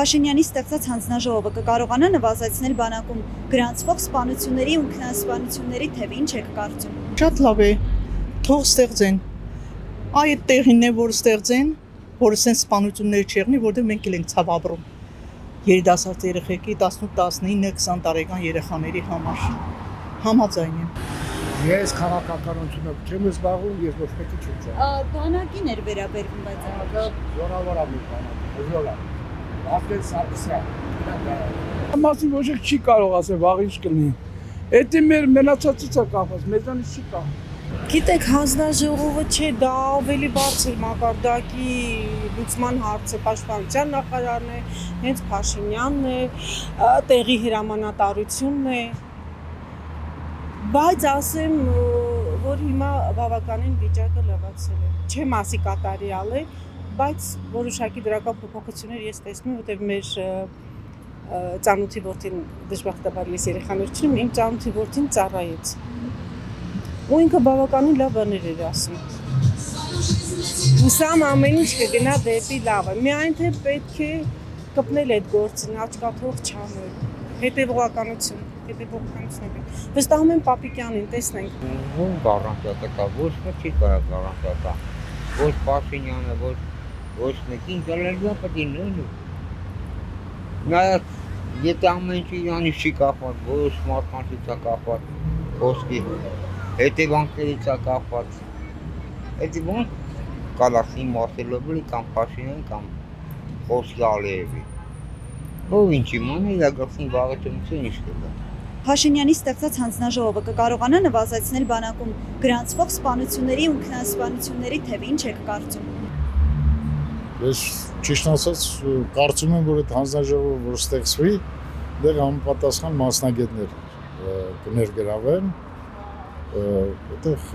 Փաշինյանի ստեղծած հանձնաժողովը կկարողանա նվազեցնել բանակում գրանցվող սպանությունների ու ինքնասպանությունների թևին, ինչ եք կարծում։ Շատ լավ է, թող ստեղծեն։ Այդ տեղին է, որ ստեղծեն, որ ասեն սպանություններ չեղնի, որտեղ մենք էլ ենք ցավ ապրում։ Երիտասարդ երեխեքի 18-19-20 տարեկան երեխաների համար համաձայն եմ։ Ես քաղաքականությունով չեմ զբաղվում, ես ոչ մեկի չեմ զբաղվում։ Բանակին էր վերաբերվում, բայց Զորավար եմ բանակը, զորավար։ افغان Սարգսյան։ Մասին ոչ չի կարող ասել վաղ ինչ կլինի։ Դա մեր մնացածից է կապված, մեզանից չի կապ։ Գիտեք, հանձնաժողովը չէ, դա ավելի բարձր մակարդակի լուծման հարց է, պաշտպանության նախարարն է, հենց Փաշինյանն է, տեղի հրամանատարությունն է։ Բայց ասեմ, որ հիմա բավականին վիճակը լավացել է։ Չեմ ասի կատարյալ է, բայց որոշակի դրական փոփոխություններ ես տեսնում, որտեղ մեր ծանոթի որդին դժբախտաբար ես երեխաներ չունեմ, իմ ծանոթի որդին ծառայեց։ Ու ինքը բավականին լավ բաներ էր ասում։ Հուսամ ամեն ինչ կգնա դեպի լավը։ Միայն թե պետք է կպնել այդ գործին, աչքաթող չանել։ Հետևողականություն։ Վստահում եմ Պապիկյանին, տեսնենք։ Ում գառանտիա կա, ոչ մեկ չի կարող գառանտիա։ Ոչ Փաշինյանը, ոչ մեկին դեռ պետք է նույնը։ Նայած, եթե ամեն ինչ իրանից չի կապված, ոչ մարդկանցից է կապված, խոսքի հետևանքներից է կապված։ Դա ոնց կարող է ասելով կամ Փաշինյան կամ խոսքի Ալիևի։ Ով ինչ իմանա, իր գլխին վաղեցումություն ինչ կգա։ Փաշինյանի ստեղծած հանձնաժողովը կկարողանա նվազեցնել բանակում գրանցվող սպանությունների ու ինքնասպանությունների թևին, ինչ եք կարծում։ Ես ճիշտ ասած կարծում եմ, որ այդ հանձնաժողովը որ ստեղծվի, դեռ համապատասխան մասնագետներ կներգրավեն, այդտեղ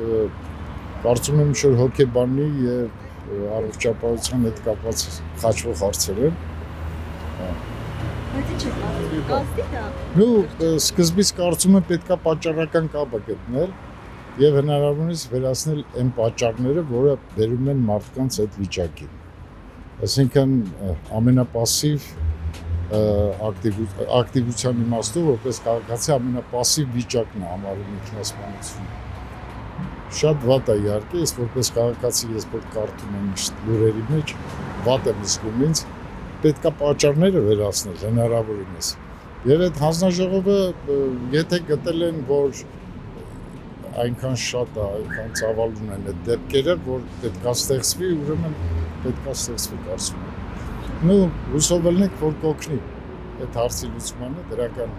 կարծում եմ ինչ-որ հոգեբանի եւ առողջապահության հետ կապված խաչվող հարցեր են։ Բայց ինչ եք կարծում, ազդի դա։ Նու սկզբից կարծում եմ պետքա պատճառական կապը գտնել եւ հնարավորինս վերացնել այն պատճառները, որը բերում են մարդկանց այդ վիճակին։ Այսինքն ամենապասիվ ակտիվության իմաստով, որպես քաղաքացի ամենապասիվ վիճակն է համարում ինքնասպանությունը։ Շատ վատ է իհարկե, ես որպես քաղաքացի ես որ կարդում եմ լուրերի մեջ, վատ եմ զգում ինձ, պետքա պատճառները վերացնել հնարավորինս։ Եվ այդ հանձնաժողովը եթե գտել են, որ այնքան շատ է, այնքան ծավալուն են այդ դեպքերը, որ պետքա ստեղծվի, ուրեմն պետքա ստեղծվի կարծում եմ։ Հուսով ելնենք, որ կօգնի այդ հարցի լուծմանը դրական